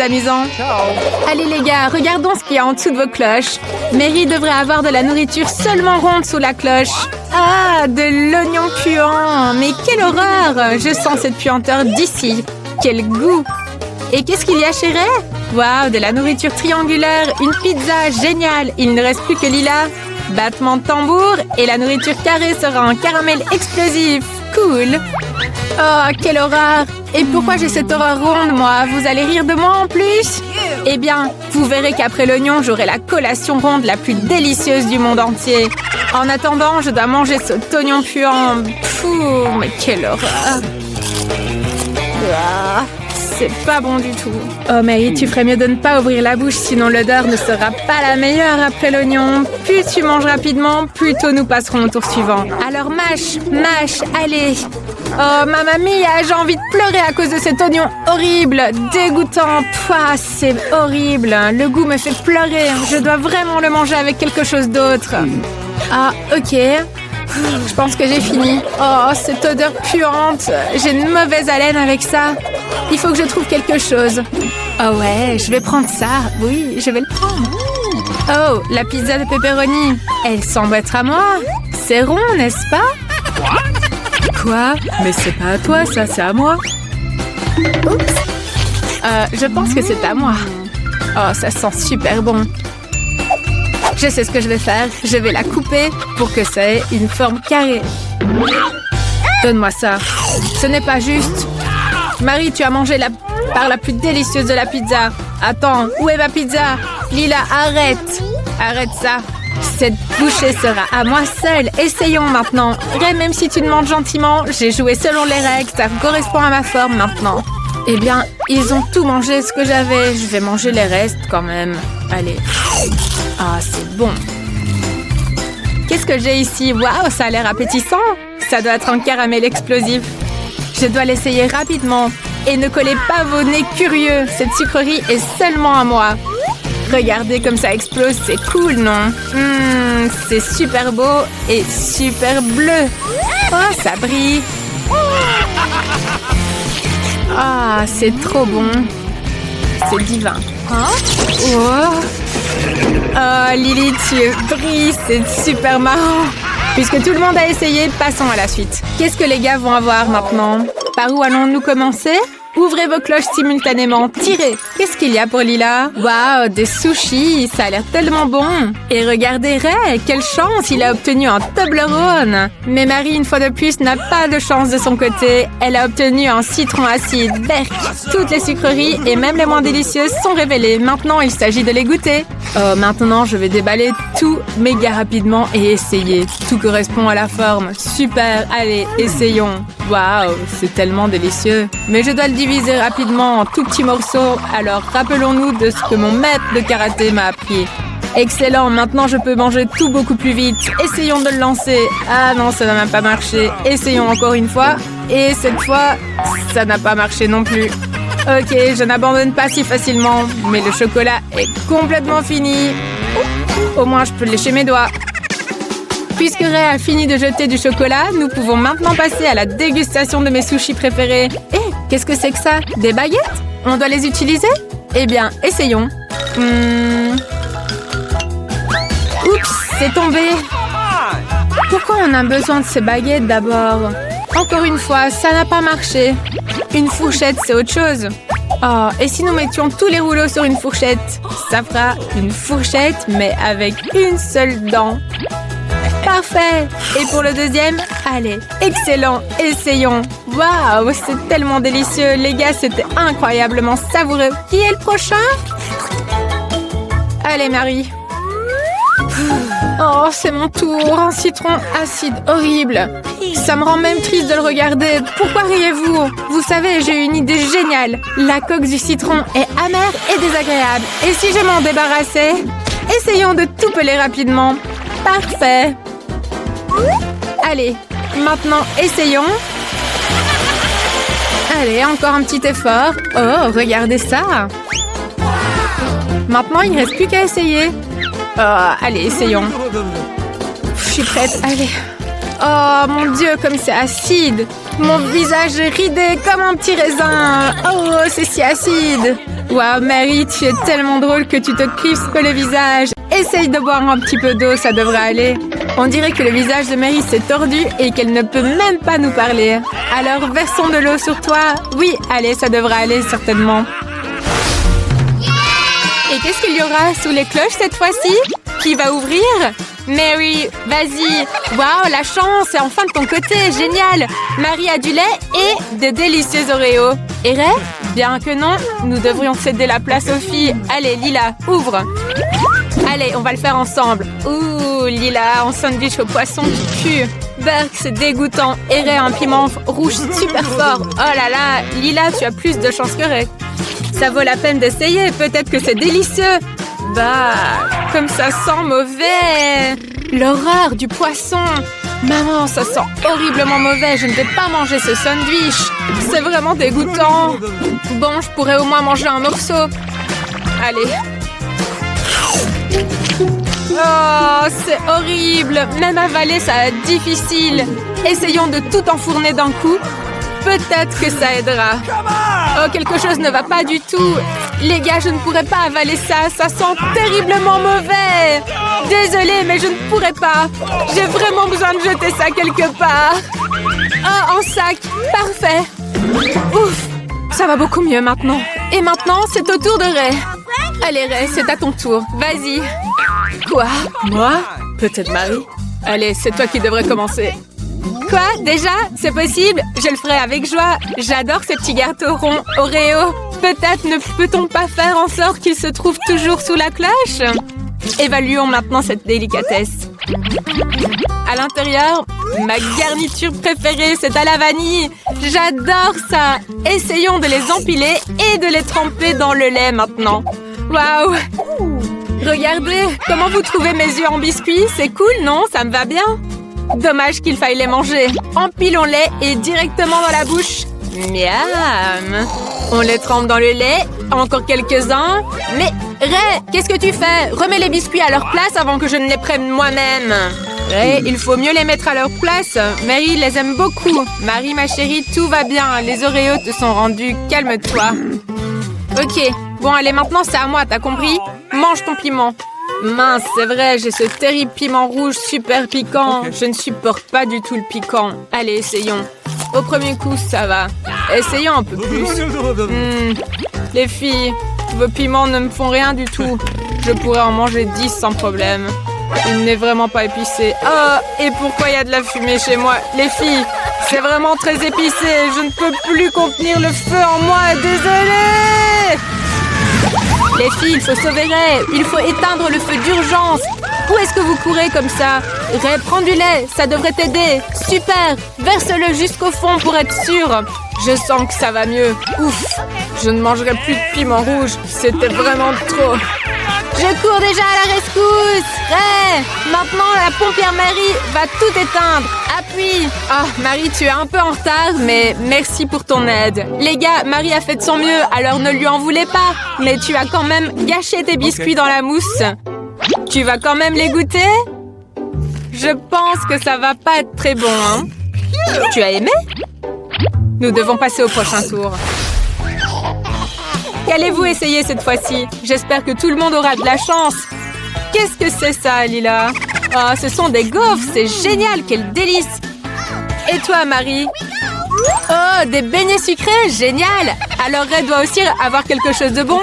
amusant. Allez les gars, regardons ce qu'il y a en dessous de vos cloches. Mary devrait avoir de la nourriture seulement ronde sous la cloche. Ah, de l'oignon puant. Mais quelle horreur! Je sens cette puanteur d'ici. Quel goût! Et qu'est-ce qu'il y a chez Ray? Waouh, de la nourriture triangulaire, une pizza, génial! Il ne reste plus que Lila. Battement de tambour et la nourriture carrée sera en caramel explosif. Cool! Oh, quelle horreur! Et pourquoi j'ai cette horreur ronde, moi? Vous allez rire de moi en plus? Eh bien, vous verrez qu'après l'oignon, j'aurai la collation ronde la plus délicieuse du monde entier. En attendant, je dois manger cet oignon puant. Pfff, mais quelle horreur! Ah, c'est pas bon du tout. Oh Mary, tu ferais mieux de ne pas ouvrir la bouche, sinon l'odeur ne sera pas la meilleure après l'oignon. Plus tu manges rapidement, plus tôt nous passerons au tour suivant. Alors mâche, allez. Oh mamma mia, j'ai envie de pleurer à cause de cet oignon horrible, dégoûtant. Pouah, c'est horrible. Le goût me fait pleurer. Je dois vraiment le manger avec quelque chose d'autre. Ah, ok. Je pense que j'ai fini. Oh, cette odeur puante. J'ai une mauvaise haleine avec ça. Il faut que je trouve quelque chose. Oh ouais, je vais prendre ça. Oui, je vais le prendre. Oh, la pizza de pepperoni. Elle semble être à moi. C'est rond, n'est-ce pas? Quoi? Mais c'est pas à toi, ça, c'est à moi. Oups. Je pense que c'est à moi. Oh, ça sent super bon. Je sais ce que je vais faire. Je vais la couper pour que ça ait une forme carrée. Donne-moi ça. Ce n'est pas juste. Marie, tu as mangé la part la plus délicieuse de la pizza. Attends, où est ma pizza? Lila, arrête. Arrête ça. Cette bouchée sera à moi seule. Essayons maintenant. Ray, même si tu demandes gentiment, j'ai joué selon les règles. Ça correspond à ma forme maintenant. Eh bien, ils ont tout mangé ce que j'avais. Je vais manger les restes quand même. Allez. Ah, c'est bon. Qu'est-ce que j'ai ici? Waouh, ça a l'air appétissant. Ça doit être un caramel explosif. Je dois l'essayer rapidement. Et ne collez pas vos nez curieux. Cette sucrerie est seulement à moi. Regardez comme ça explose, c'est cool, non? C'est super beau et super bleu. Oh, ça brille. Ah, c'est trop bon. C'est divin. Oh, Lily, tu brilles, c'est super marrant. Puisque tout le monde a essayé, passons à la suite. Qu'est-ce que les gars vont avoir maintenant? Par où allons-nous commencer? Ouvrez vos cloches simultanément. Tirez. Qu'est-ce qu'il y a pour Lila? Waouh, des sushis. Ça a l'air tellement bon. Et regardez Ray. Quelle chance. Il a obtenu un Toblerone. Mais Marie, une fois de plus, n'a pas de chance de son côté. Elle a obtenu un citron acide. Berk. Toutes les sucreries et même les moins délicieuses sont révélées. Maintenant, il s'agit de les goûter. Oh, maintenant, je vais déballer tout méga rapidement et essayer. Tout correspond à la forme. Super. Allez, essayons. Waouh, c'est tellement délicieux. Mais je dois le diviser rapidement en tout petits morceaux. Alors, rappelons-nous de ce que mon maître de karaté m'a appris. Excellent, maintenant je peux manger tout beaucoup plus vite. Essayons de le lancer. Ah non, ça n'a même pas marché. Essayons encore une fois. Et cette fois, ça n'a pas marché non plus. Ok, je n'abandonne pas si facilement. Mais le chocolat est complètement fini. Au moins, je peux lécher mes doigts. Puisque Ray a fini de jeter du chocolat, nous pouvons maintenant passer à la dégustation de mes sushis préférés. Hé, qu'est-ce que c'est que ça? Des baguettes? On doit les utiliser? Eh bien, essayons. Oups, c'est tombé. Pourquoi on a besoin de ces baguettes d'abord? Encore une fois, ça n'a pas marché. Une fourchette, c'est autre chose. Oh, et si nous mettions tous les rouleaux sur une fourchette? Ça fera une fourchette, mais avec une seule dent. Parfait! Et pour le deuxième? Allez, excellent! Essayons! Waouh, c'est tellement délicieux! Les gars, c'était incroyablement savoureux! Qui est le prochain? Allez, Marie! Oh, c'est mon tour! Un citron acide horrible! Ça me rend même triste de le regarder! Pourquoi riez-vous? Vous savez, j'ai une idée géniale! La coque du citron est amère et désagréable! Et si je m'en débarrassais? Essayons de tout peler rapidement! Parfait! Allez, maintenant, essayons. Allez, encore un petit effort. Oh, regardez ça. Maintenant, il ne reste plus qu'à essayer. Oh, allez, essayons. Je suis prête, allez. Oh, mon Dieu, comme c'est acide. Mon visage est ridé comme un petit raisin. Oh, c'est si acide. Waouh, Mary, tu es tellement drôle que tu te crispes le visage. Essaye de boire un petit peu d'eau, ça devrait aller. On dirait que le visage de Mary s'est tordu et qu'elle ne peut même pas nous parler. Alors, versons de l'eau sur toi. Oui, allez, ça devrait aller certainement. Et qu'est-ce qu'il y aura sous les cloches cette fois-ci? Qui va ouvrir? Mary, vas-y. Waouh, la chance est enfin de ton côté, génial. Marie a du lait et de délicieux Oreos. Et Ray? Bien que non, nous devrions céder la place aux filles. Allez, Lila, ouvre. Allez, on va le faire ensemble. Ouh, Lila, en sandwich au poisson qui pue. Burk, c'est dégoûtant. Et Ray a un piment rouge super fort. Oh là là, Lila, tu as plus de chance que Ray. Ça vaut la peine d'essayer, peut-être que c'est délicieux. Bah, comme ça sent mauvais. L'horreur du poisson. Maman, ça sent horriblement mauvais. Je ne vais pas manger ce sandwich. C'est vraiment dégoûtant. Bon, je pourrais au moins manger un morceau. Allez. Oh, c'est horrible. Même avaler, ça va être difficile. Essayons de tout enfourner d'un coup. Peut-être que ça aidera. Oh, quelque chose ne va pas du tout. Les gars, je ne pourrais pas avaler ça. Ça sent terriblement mauvais. Désolée, mais je ne pourrais pas. J'ai vraiment besoin de jeter ça quelque part. Oh, en sac. Parfait. Ouf. Ça va beaucoup mieux maintenant. Et maintenant, c'est au tour de Ray. Allez, Ray, c'est à ton tour. Vas-y. Quoi? Moi? Peut-être Marie. Allez, c'est toi qui devrais commencer. Quoi? Déjà? C'est possible? Je le ferai avec joie. J'adore ces petits gâteaux ronds Oreo. Peut-être ne peut-on pas faire en sorte qu'ils se trouvent toujours sous la cloche? Évaluons maintenant cette délicatesse. À l'intérieur, ma garniture préférée, c'est à la vanille. J'adore ça. Essayons de les empiler et de les tremper dans le lait maintenant. Waouh! Regardez, comment vous trouvez mes yeux en biscuits? C'est cool, non? Ça me va bien. Dommage qu'il faille les manger. Empilons-les et directement dans la bouche. Miam! On les trempe dans le lait. Encore quelques-uns. Mais, Ray, qu'est-ce que tu fais? Remets les biscuits à leur place avant que je ne les prenne moi-même. Ray, il faut mieux les mettre à leur place. Mary les aime beaucoup. Marie, ma chérie, tout va bien. Les Oreos te sont rendus. Calme-toi. Ok. Bon, allez, maintenant c'est à moi, t'as compris? Mange ton piment. Mince, c'est vrai, j'ai ce terrible piment rouge super piquant. Je ne supporte pas du tout le piquant. Allez, essayons. Au premier coup, ça va. Essayons un peu plus. Les filles, vos piments ne me font rien du tout. Je pourrais en manger 10 sans problème. Il n'est vraiment pas épicé. Oh, et pourquoi il y a de la fumée chez moi? Les filles, c'est vraiment très épicé. Je ne peux plus contenir le feu en moi. Désolée! Les filles, il faut sauver Ray. Il faut éteindre le feu d'urgence. Où est-ce que vous courez comme ça? Ray, prends du lait. Ça devrait t'aider. Super. Verse-le jusqu'au fond pour être sûr. Je sens que ça va mieux. Ouf. Je ne mangerai plus de piment rouge. C'était vraiment trop. Je cours déjà à la rescousse. Ray, maintenant la pompière Marie va tout éteindre. Appuie. Ah, Marie, tu es un peu en retard, mais merci pour ton aide. Les gars, Marie a fait de son mieux, alors ne lui en voulez pas. Mais tu as quand même gâché tes biscuits dans la mousse. Tu vas quand même les goûter? Je pense que ça va pas être très bon, hein? Tu as aimé? Nous devons passer au prochain tour. Qu'allez-vous essayer cette fois-ci? J'espère que tout le monde aura de la chance. Qu'est-ce que c'est ça, Lila? Oh, ce sont des gaufres, c'est génial, quel délice! Et toi, Marie? Oh, des beignets sucrés, génial! Alors Ray doit aussi avoir quelque chose de bon?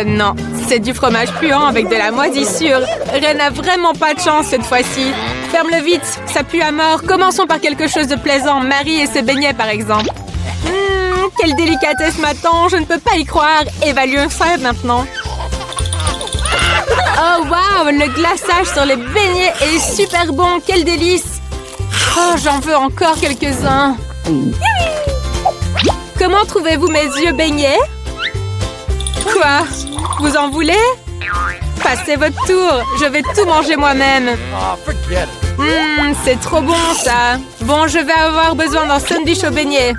Non, c'est du fromage puant avec de la moisissure. Ray n'a vraiment pas de chance cette fois-ci. Ferme-le vite, ça pue à mort. Commençons par quelque chose de plaisant, Marie et ses beignets par exemple. Quelle délicatesse m'attend, je ne peux pas y croire. Évaluons ça maintenant. Oh waouh, le glaçage sur les beignets est super bon, quel délice. Oh, j'en veux encore quelques-uns. Comment trouvez-vous mes yeux beignets? Quoi? Vous en voulez? Passez votre tour, je vais tout manger moi-même. C'est trop bon ça. Bon, je vais avoir besoin d'un sandwich au beignet.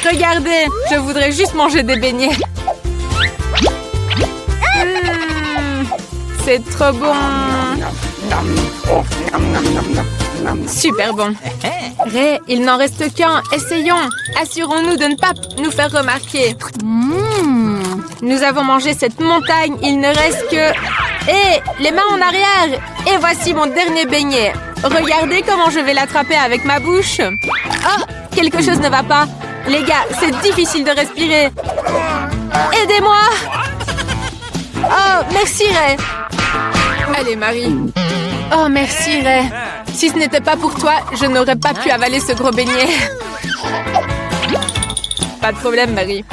Regardez, je voudrais juste manger des beignets. C'est trop bon. Super bon. Ray, il n'en reste qu'un. Essayons. Assurons-nous de ne pas nous faire remarquer. Nous avons mangé cette montagne. Il ne reste que... Hé, les mains en arrière. Et voici mon dernier beignet. Regardez comment je vais l'attraper avec ma bouche. Oh, quelque chose ne va pas. Les gars, c'est difficile de respirer. Aidez-moi. Oh, merci Ray. Allez, Marie. Oh, merci Ray. Si ce n'était pas pour toi, je n'aurais pas pu avaler ce gros beignet. Pas de problème, Marie.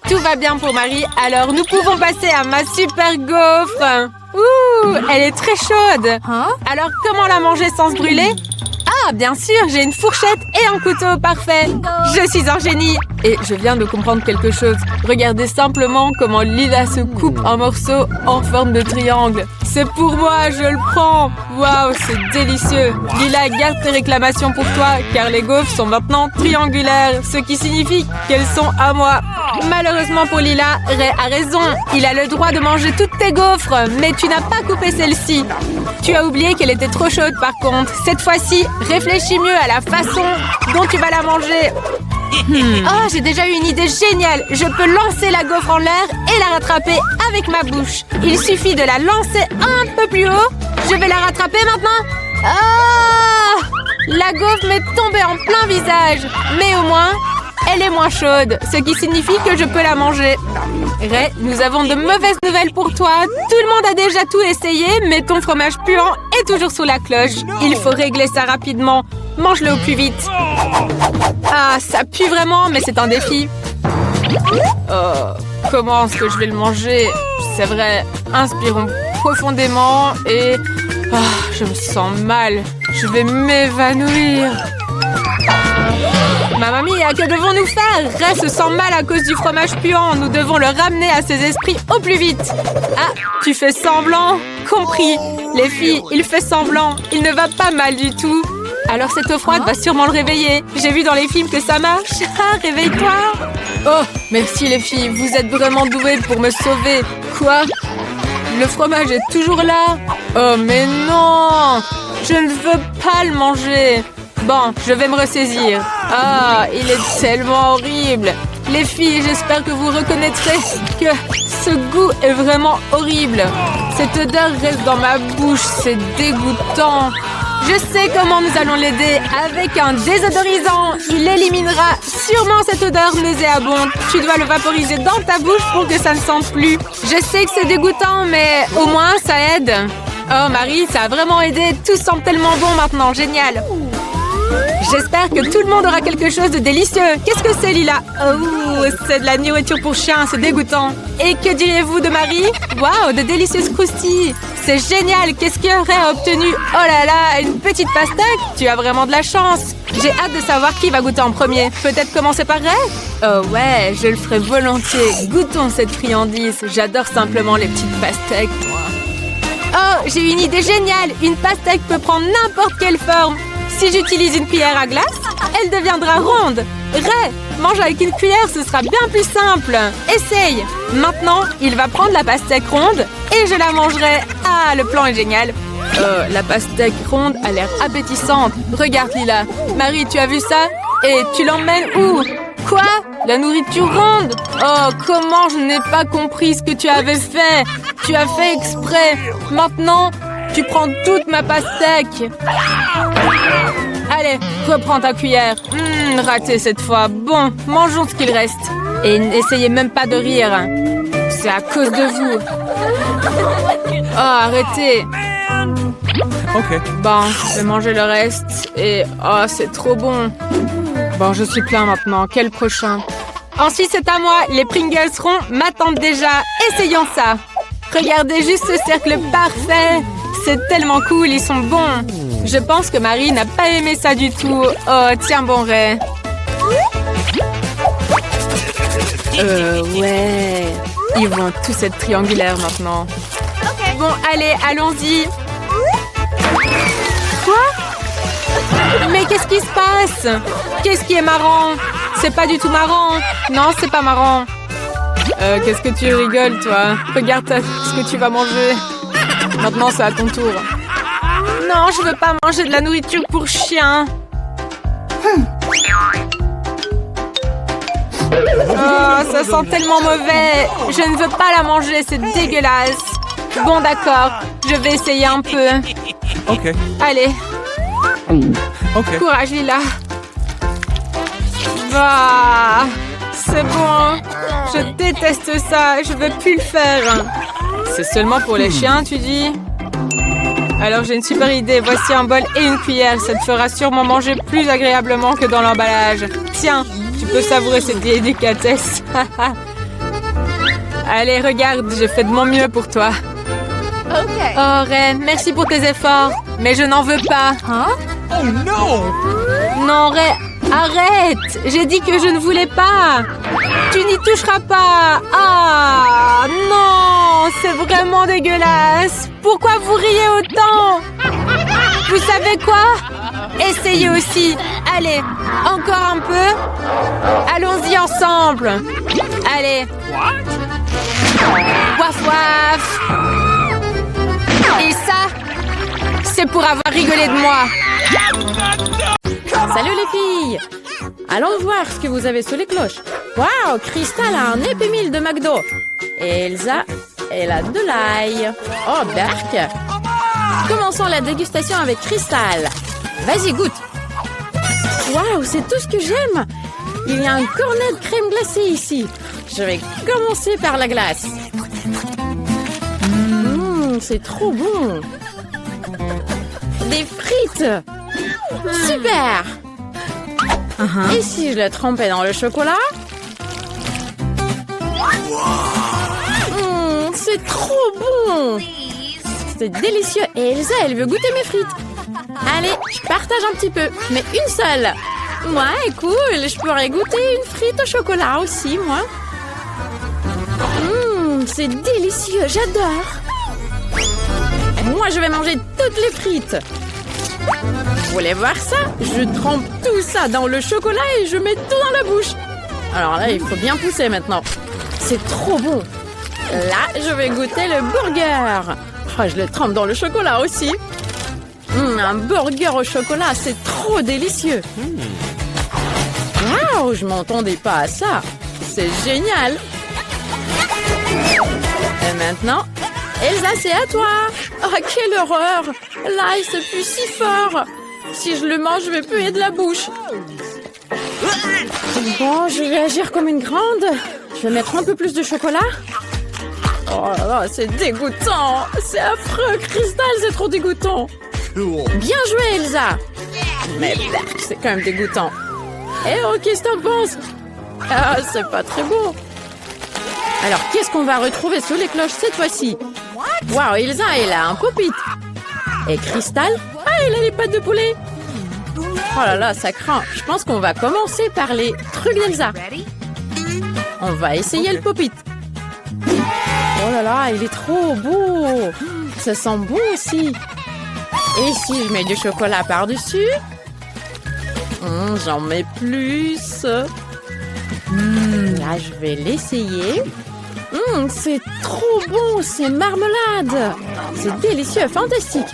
Tout va bien pour Marie, alors nous pouvons passer à ma super gaufre. Ouh, elle est très chaude. Alors, comment la manger sans se brûler? Ah, bien sûr, j'ai une fourchette et un couteau, parfait. Je suis un génie. Et je viens de comprendre quelque chose. Regardez simplement comment Lila se coupe un morceau en forme de triangle. C'est pour moi, je le prends. Waouh, c'est délicieux. Lila, garde tes réclamations pour toi, car les gaufres sont maintenant triangulaires, ce qui signifie qu'elles sont à moi. Malheureusement pour Lila, Ray a raison. Il a le droit de manger toutes tes gaufres, mais tu n'as pas coupé celle-ci. Tu as oublié qu'elle était trop chaude par contre. Cette fois-ci, réfléchis mieux à la façon dont tu vas la manger. Oh, j'ai déjà eu une idée géniale. Je peux lancer la gaufre en l'air et la rattraper avec ma bouche. Il suffit de la lancer un peu plus haut. Je vais la rattraper maintenant. Ah! La gaufre m'est tombée en plein visage. Mais au moins, elle est moins chaude, ce qui signifie que je peux la manger. Ray, nous avons de mauvaises nouvelles pour toi. Tout le monde a déjà tout essayé, mais ton fromage puant est toujours sous la cloche. Il faut régler ça rapidement. Mange-le au plus vite. Ah, ça pue vraiment, mais c'est un défi. Comment est-ce que je vais le manger? C'est vrai, inspirons profondément et... je me sens mal. Je vais m'évanouir. Ma mamie, que devons-nous faire? Ray se sent mal à cause du fromage puant. Nous devons le ramener à ses esprits au plus vite. Ah, tu fais semblant? Compris. Les filles, il fait semblant. Il ne va pas mal du tout. Alors cette eau froide va sûrement le réveiller. J'ai vu dans les films que ça marche. Ah, réveille-toi. Oh, merci les filles. Vous êtes vraiment douées pour me sauver. Quoi? Le fromage est toujours là? Oh, mais non! Je ne veux pas le manger. Bon, je vais me ressaisir. Ah, il est tellement horrible. Les filles, j'espère que vous reconnaîtrez que ce goût est vraiment horrible. Cette odeur reste dans ma bouche, c'est dégoûtant. Je sais comment nous allons l'aider. Avec un désodorisant, il éliminera sûrement cette odeur nauséabonde. Tu dois le vaporiser dans ta bouche pour que ça ne sente plus. Je sais que c'est dégoûtant, mais au moins ça aide. Oh Marie, ça a vraiment aidé. Tout sent tellement bon maintenant, génial. J'espère que tout le monde aura quelque chose de délicieux. Qu'est-ce que c'est, Lila? Oh, c'est de la nourriture pour chien, c'est dégoûtant. Et que diriez-vous de Marie? Waouh, de délicieuses croustilles. C'est génial. Qu'est-ce que Ray a obtenu? Oh là là, une petite pastèque. Tu as vraiment de la chance. J'ai hâte de savoir qui va goûter en premier. Peut-être commencer par Ray? Oh ouais, je le ferai volontiers. Goûtons cette friandise. J'adore simplement les petites pastèques, moi. Oh, j'ai une idée géniale. Une pastèque peut prendre n'importe quelle forme. Si j'utilise une cuillère à glace, elle deviendra ronde. Ray, mange avec une cuillère, ce sera bien plus simple. Essaye. Maintenant, il va prendre la pastèque ronde et je la mangerai. Ah, le plan est génial. La pastèque ronde a l'air appétissante. Regarde, Lila. Marie, tu as vu ça? Et tu l'emmènes où? Quoi? La nourriture ronde? Oh, comment je n'ai pas compris ce que tu avais fait? Tu as fait exprès. Maintenant, tu prends toute ma pastèque. Allez, reprends ta cuillère. Raté cette fois. Bon, mangeons ce qu'il reste. Et n'essayez même pas de rire. C'est à cause de vous. Oh, arrêtez. Ok. Bon, je vais manger le reste. Et oh, c'est trop bon. Bon, je suis plein maintenant. Quel prochain? Ensuite, c'est à moi. Les Pringles ronds m'attendent déjà. Essayons ça. Regardez juste ce cercle parfait. C'est tellement cool, ils sont bons. Je pense que Marie n'a pas aimé ça du tout. Oh, tiens bon, Ray. Ouais. Ils vont tous être triangulaires maintenant. Bon, allez, allons-y. Quoi? Mais qu'est-ce qui se passe? Qu'est-ce qui est marrant? C'est pas du tout marrant. Non, c'est pas marrant. Qu'est-ce que tu rigoles, toi? Regarde ce que tu vas manger. Maintenant, c'est à ton tour. non, je veux pas manger de la nourriture pour chien. Oh, ça sent tellement mauvais. Je ne veux pas la manger, c'est dégueulasse. Bon, d'accord, je vais essayer un peu. OK. Allez, OK. courage, Lila. Bah, c'est bon. Je déteste ça, je veux plus le faire. C'est seulement pour les chiens, tu dis? Alors j'ai une super idée. Voici un bol et une cuillère. Ça te fera sûrement manger plus agréablement que dans l'emballage. Tiens, tu peux savourer cette délicatesse. Allez, regarde, j'ai fait de mon mieux pour toi. Oh, Ray, merci pour tes efforts. Mais je n'en veux pas. Oh non! Non, Ray, arrête! J'ai dit que je ne voulais pas. Tu n'y toucheras pas. Ah, non, c'est vraiment dégueulasse. Pourquoi vous riez autant? Vous savez quoi? Essayez aussi. Allez, encore un peu. Allons-y ensemble. Allez. Waf waf. Et ça, c'est pour avoir rigolé de moi. Salut les filles! Allons voir ce que vous avez sous les cloches. Waouh, Crystal a un épimile de McDo. Et Elsa, elle a de l'ail. Oh, Berk! Commençons la dégustation avec Crystal. Vas-y, goûte. Waouh, c'est tout ce que j'aime. Il y a un cornet de crème glacée ici. Je vais commencer par la glace. C'est trop bon. Des frites. Super. Et si je le trempais dans le chocolat? C'est trop bon. C'est délicieux. Et Elsa, elle veut goûter mes frites. Allez, je partage un petit peu, mais une seule. Ouais, cool. Je pourrais goûter une frite au chocolat aussi, moi. C'est délicieux. J'adore. Moi, je vais manger toutes les frites. Vous voulez voir ça? Je trempe tout ça dans le chocolat et je mets tout dans la bouche. Alors là, il faut bien pousser maintenant. C'est trop bon. Là, je vais goûter le burger. Oh, je le trempe dans le chocolat aussi. Un burger au chocolat, c'est trop délicieux. Waouh, je m'entendais pas à ça. C'est génial. Et maintenant, Elsa, c'est à toi. Oh, quelle horreur. L'ail se pue si fort. Si je le mange, je vais puer de la bouche. Bon, je vais agir comme une grande. Je vais mettre un peu plus de chocolat. Oh là là, c'est dégoûtant. C'est affreux, Crystal, c'est trop dégoûtant. Bien joué, Elsa. Mais c'est quand même dégoûtant. Eh oh, qu'est-ce que t'en penses? Ah, c'est pas très bon. Alors, qu'est-ce qu'on va retrouver sous les cloches cette fois-ci? Waouh, Elsa, elle a un pop-it. Et Crystal? Ah, elle a les pattes de poulet. Oh là là, ça craint. Je pense qu'on va commencer par les trucs d'Elsa. On va essayer le pop-it. Oh là là, il est trop beau. Ça sent bon aussi. Et si je mets du chocolat par-dessus? J'en mets plus. Là, je vais l'essayer. C'est trop bon, c'est marmelade. C'est délicieux, fantastique.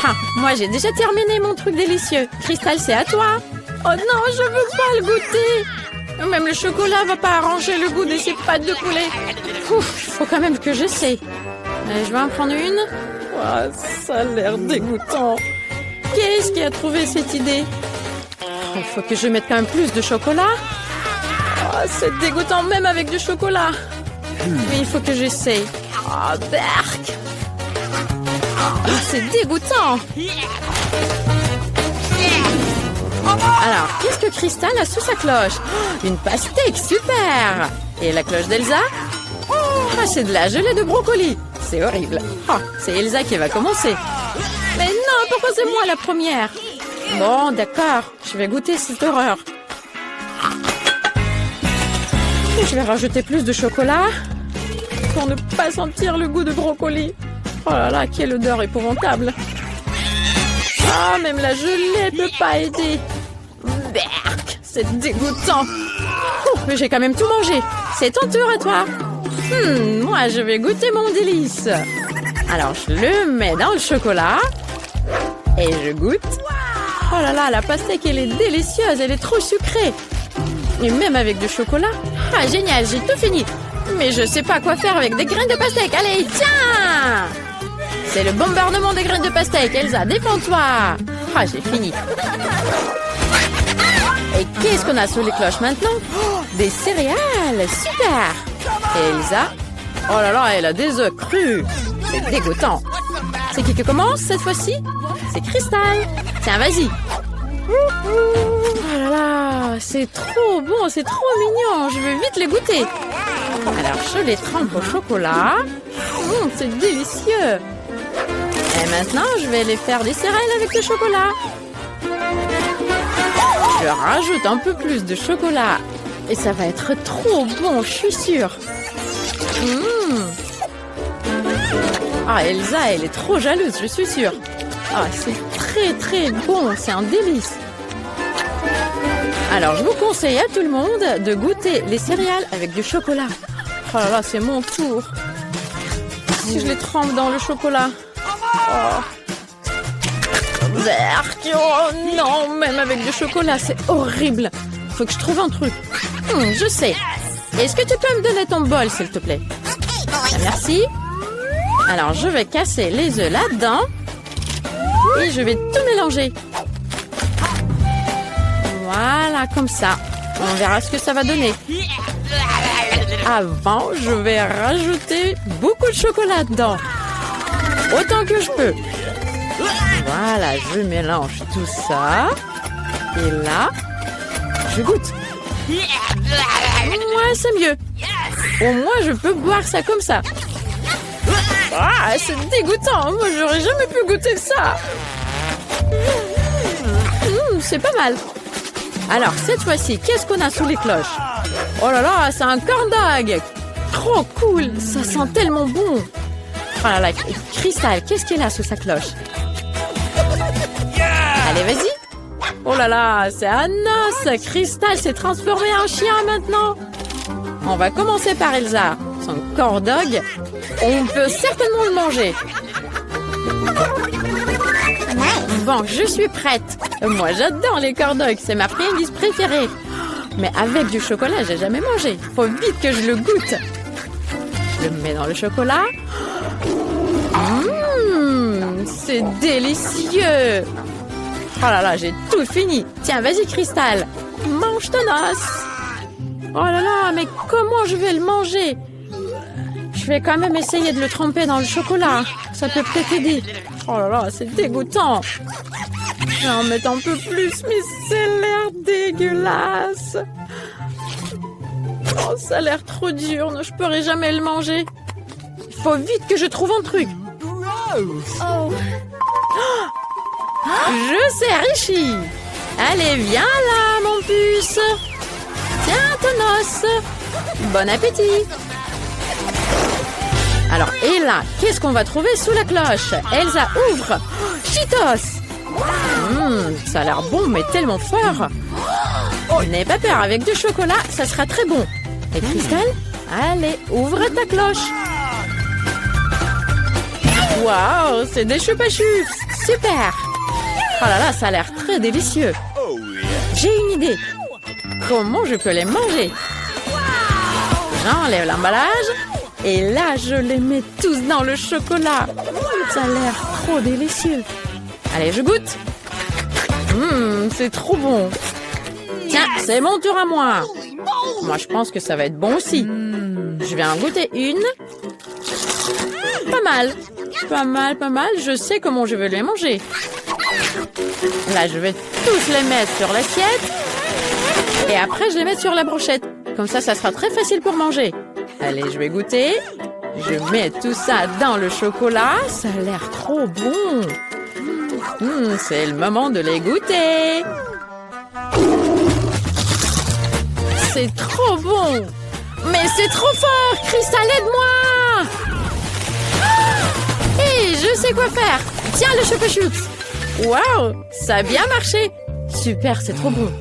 Ah, moi, j'ai déjà terminé mon truc délicieux. Crystal, c'est à toi. Oh non, je veux pas le goûter. Même le chocolat va pas arranger le goût de ces pâtes de poulet. Ouf, faut quand même que j'essaie. Je vais en prendre une. Oh, ça a l'air dégoûtant. Qu'est-ce qui a trouvé cette idée? Il faut que je mette quand même plus de chocolat. Oh, c'est dégoûtant même avec du chocolat. Mais il faut que j'essaye. Oh, berk. Oh, c'est dégoûtant. Alors, qu'est-ce que Crystal a sous sa cloche? Oh, une pastèque, super. Et la cloche d'Elsa? Ah, c'est de la gelée de brocoli. C'est horrible. Oh, c'est Elsa qui va commencer. Mais non, pourquoi c'est moi la première? Bon, d'accord. Je vais goûter cette horreur. Je vais rajouter plus de chocolat pour ne pas sentir le goût de brocoli. Oh là là, quelle odeur épouvantable. Ah, même la gelée peut pas aider. Berk, c'est dégoûtant. Mais j'ai quand même tout mangé. C'est ton tour à toi. Moi, je vais goûter mon délice. Alors, je le mets dans le chocolat. Et je goûte. Oh là là, la pastèque, elle est délicieuse, elle est trop sucrée. Et même avec du chocolat. Ah, génial, j'ai tout fini. Mais je sais pas quoi faire avec des graines de pastèque. Allez, tiens! C'est le bombardement des graines de pastèque. Elsa, défends-toi. Ah, j'ai fini. Et qu'est-ce qu'on a sous les cloches maintenant? Oh, des céréales, super! Et Elsa, oh là là, elle a des œufs crus. C'est dégoûtant. C'est qui commence cette fois-ci? C'est Crystal. Tiens, vas-y. Oh là là, c'est trop bon, c'est trop mignon. Je veux vite les goûter. Alors, je les trempe au chocolat. C'est délicieux. Et maintenant, je vais les faire des céréales avec le chocolat. Je rajoute un peu plus de chocolat. Et ça va être trop bon, je suis sûre. Ah, Elsa, elle est trop jalouse, je suis sûre. Ah, c'est très très bon, c'est un délice. Alors, je vous conseille à tout le monde de goûter les céréales avec du chocolat. Oh là là, c'est mon tour. Si je les trempe dans le chocolat. Oh. Oh non, même avec du chocolat, c'est horrible. Faut que je trouve un truc. Je sais. Est-ce que tu peux me donner ton bol, s'il te plaît? Merci. Alors, je vais casser les œufs là-dedans. Et je vais tout mélanger. Voilà, comme ça. On verra ce que ça va donner. Avant, je vais rajouter beaucoup de chocolat dedans. Autant que je peux. Voilà, je mélange tout ça. Et là, je goûte. Moi, c'est mieux. Au moins, je peux boire ça comme ça. Ah, c'est dégoûtant. Moi, j'aurais jamais pu goûter ça. C'est pas mal. Alors, cette fois-ci, qu'est-ce qu'on a sous les cloches? Oh là là, c'est un corn dog. Trop cool. Ça sent tellement bon. Oh là là, Crystal, qu'est-ce qu'elle a sous sa cloche? Allez, vas-y. Oh là là, c'est un os. Crystal s'est transformé en chien maintenant. On va commencer par Elsa. Son corn dog. On peut certainement le manger. Bon, je suis prête. Moi, j'adore les corn dogs. C'est ma friandise préférée. Mais avec du chocolat, j'ai jamais mangé. Faut vite que je le goûte. Je le mets dans le chocolat. C'est délicieux. Oh là là, j'ai tout fini. Tiens, vas-y, Crystal. Mange ton os. Oh là là, mais comment je vais le manger? Je vais quand même essayer de le tremper dans le chocolat. Ça peut peut-être aider. Oh là là, c'est dégoûtant. Je vais en mettre un peu plus, mais c'est l'air dégueulasse. Oh, ça a l'air trop dur. Je pourrai jamais le manger. Il faut vite que je trouve un truc. Oh. Je sais, Richie. Allez, viens là, mon puce. Tiens, ton os. Bon appétit. Alors, et là, qu'est-ce qu'on va trouver sous la cloche? Elsa, ouvre. Cheetos. Ça a l'air bon, mais tellement fort. N'aie pas peur, avec du chocolat, ça sera très bon. Et Crystal, allez, ouvre ta cloche. Waouh, c'est des chupa-chups. Super. Oh là là, ça a l'air très délicieux. J'ai une idée. Comment je peux les manger? J'enlève l'emballage. Et là, je les mets tous dans le chocolat. Ça a l'air trop délicieux. Allez, je goûte. C'est trop bon. Tiens, c'est mon tour à moi. Moi, je pense que ça va être bon aussi. Je vais en goûter une. Pas mal. Pas mal, pas mal. Je sais comment je vais les manger. Là, je vais tous les mettre sur l'assiette. Et après, je les mets sur la brochette. Comme ça sera très facile pour manger. Allez, je vais goûter. Je mets tout ça dans le chocolat. Ça a l'air trop bon. C'est le moment de les goûter. C'est trop bon. Mais c'est trop fort. Crystal, aide-moi. Hé, je sais quoi faire. Tiens, le chupa-chups. Waouh, ça a bien marché. Super, c'est trop bon.